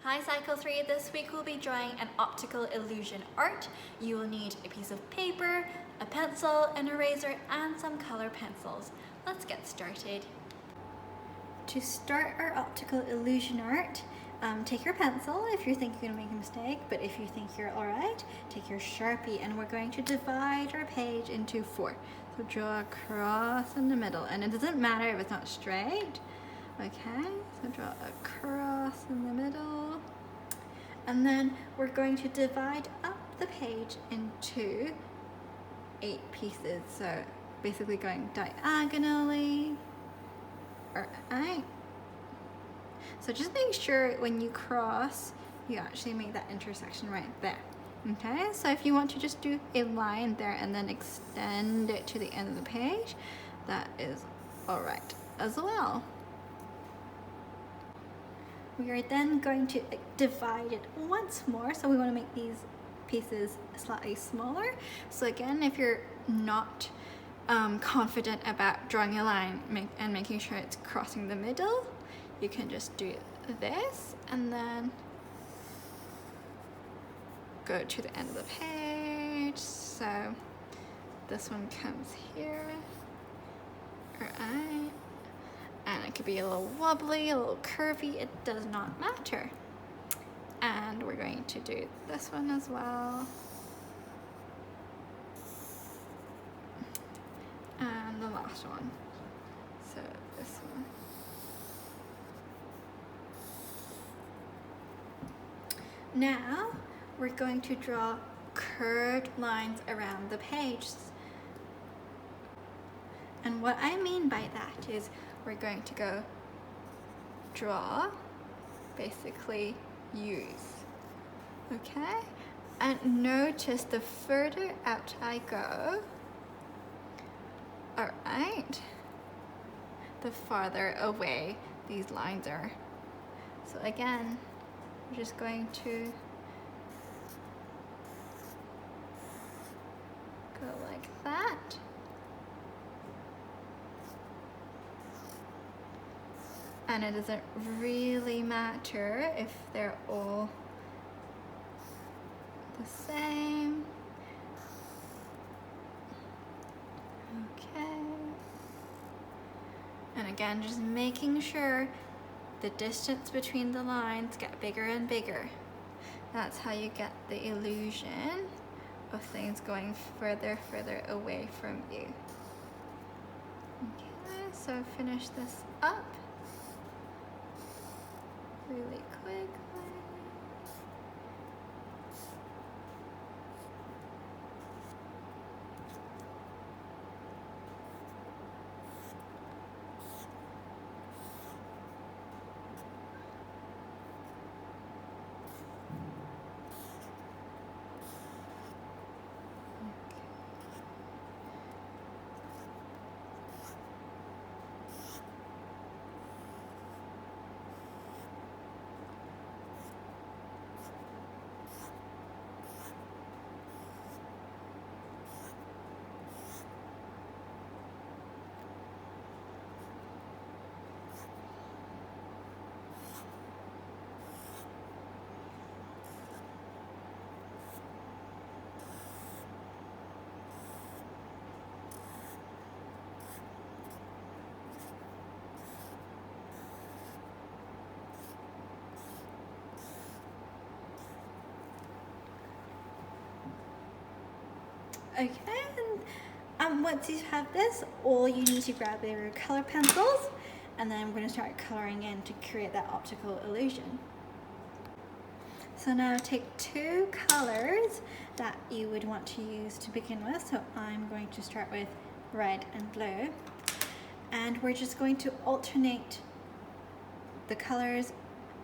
Hi Cycle 3, this week we'll be drawing an optical illusion art. You will need a piece of paper, a pencil, an eraser and some color pencils. Let's get started. To start our optical illusion art, take your pencil if you think you're going to make a mistake, but if you think you're alright, take your Sharpie and we're going to divide our page into 4. So draw a cross in the middle, and it doesn't matter if it's not straight. Okay, so draw a cross in the middle, and then we're going to divide up the page into 8 pieces, so basically going diagonally. Alright, so just make sure when you cross you actually make that intersection right there. Okay, so if you want to just do a line there and then extend it to the end of the page, that is alright as well. We are then going to divide it once more, so we want to make these pieces slightly smaller. So again, if you're not confident about drawing a line and making sure it's crossing the middle, you can just do this and then go to the end of the page. So this one comes here. Alright. And it could be a little wobbly, a little curvy, it does not matter. And we're going to do this one as well. And the last one. So this one. Now we're going to draw curved lines around the page. And what I mean by that is we're going to go draw, basically use, okay? And notice the further out I go, alright, the farther away these lines are. So again, we're just going to go like that. And it doesn't really matter if they're all the same. Okay. And again, just making sure the distance between the lines get bigger and bigger. That's how you get the illusion of things going further away from you. Okay, so finish this up really quickly. Okay, and once you have this, all you need to grab are your color pencils, and then we're going to start coloring in to create that optical illusion. So now take 2 colors that you would want to use to begin with. So I'm going to start with red and blue, and we're just going to alternate the colors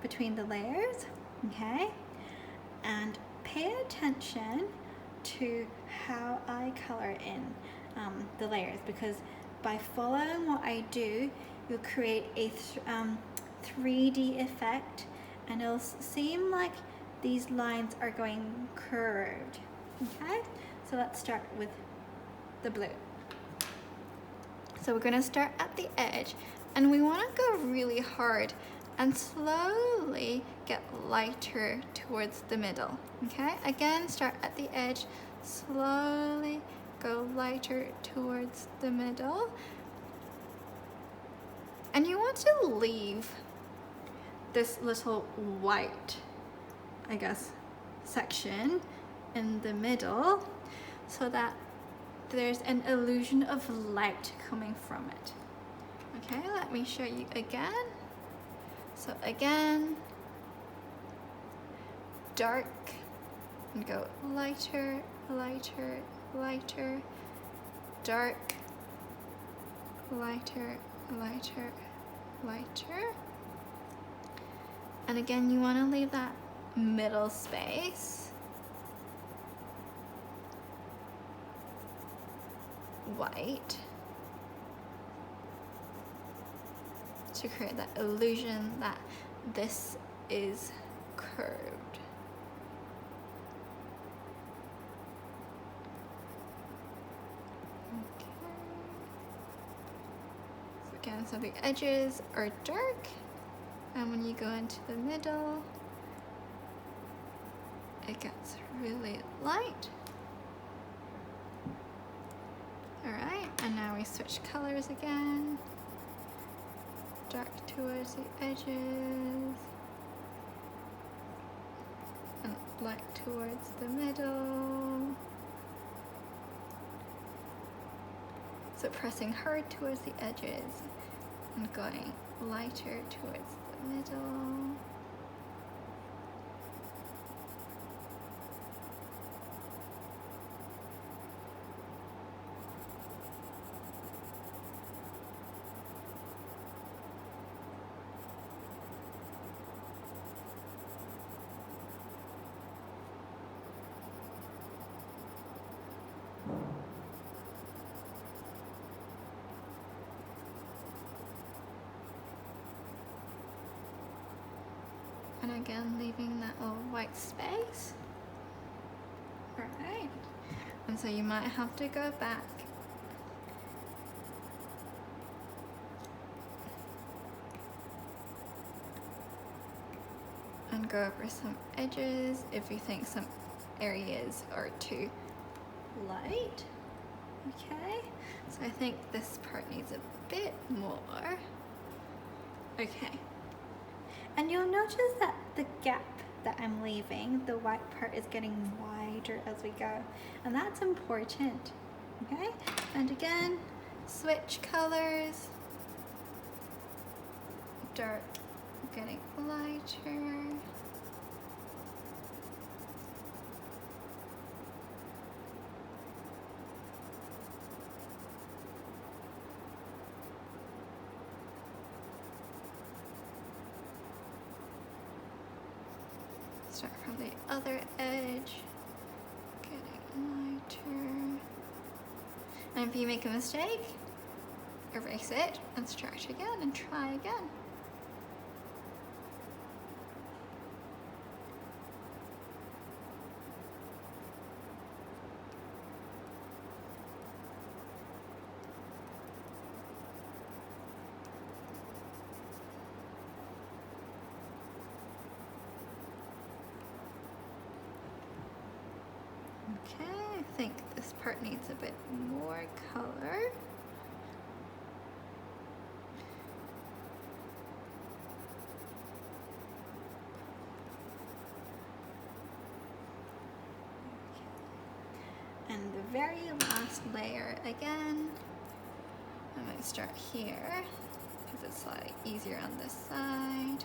between the layers, okay? And pay attention to how I color in the layers, because by following what I do, you'll create a 3D effect, and it'll seem like these lines are going curved. Okay, so let's start with the blue. So we're going to start at the edge, and we want to go really hard and slowly get lighter towards the middle. Okay, again, start at the edge, slowly go lighter towards the middle. And you want to leave this little white, I guess, section in the middle so that there's an illusion of light coming from it. Okay, let me show you again. So again, dark, and go lighter, lighter, lighter, dark, lighter, lighter, lighter. And again, you want to leave that middle space white to create that illusion that this is curved. Okay. So again, so the edges are dark, and when you go into the middle, it gets really light. Alright, and now we switch colors again. Dark towards the edges and light towards the middle. So pressing hard towards the edges and going lighter towards the middle. And again, leaving that little white space. Alright. And so you might have to go back and go over some edges if you think some areas are too light. Okay, so I think this part needs a bit more. Okay. And you'll notice that the gap that I'm leaving, the white part is getting wider as we go. And that's important, okay? And again, switch colors. Dark getting lighter. Start from the other edge, getting lighter. And if you make a mistake, erase it and start again and try again. Okay, I think this part needs a bit more color. And the very last layer again, I'm going to start here because it's slightly easier on this side.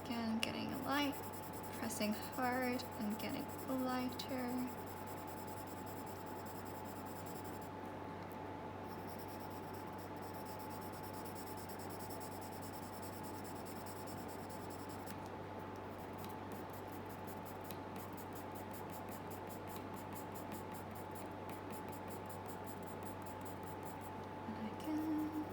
Again, getting a light. Pressing hard and getting lighter. And again.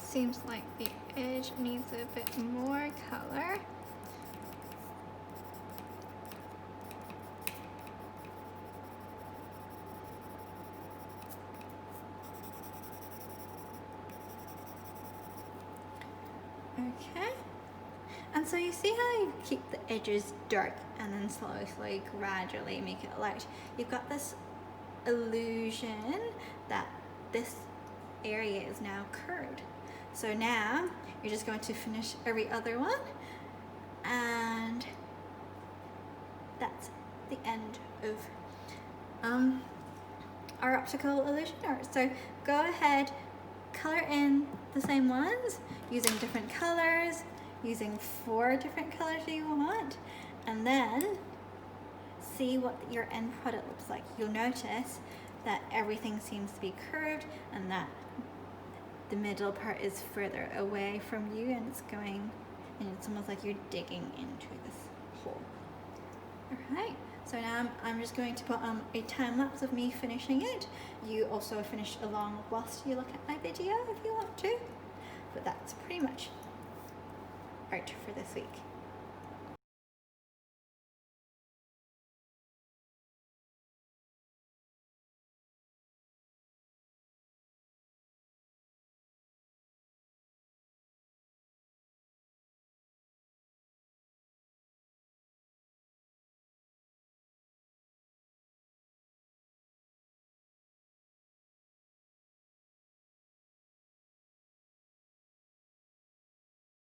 Seems like the edge needs a bit more color. Okay, and so you see how you keep the edges dark and then slowly, gradually make it light. You've got this illusion that this area is now curved. So now you're just going to finish every other one, and that's the end of our optical illusion art. So go ahead, color in the same ones using different colors, using 4 different colors you want, and then see what your end product looks like. You'll notice that everything seems to be curved and that the middle part is further away from you, and it's almost like you're digging into this hole. Alright, so now I'm just going to put a time lapse of me finishing it. You also finish along whilst you look at my video if you want to. But that's pretty much art for this week.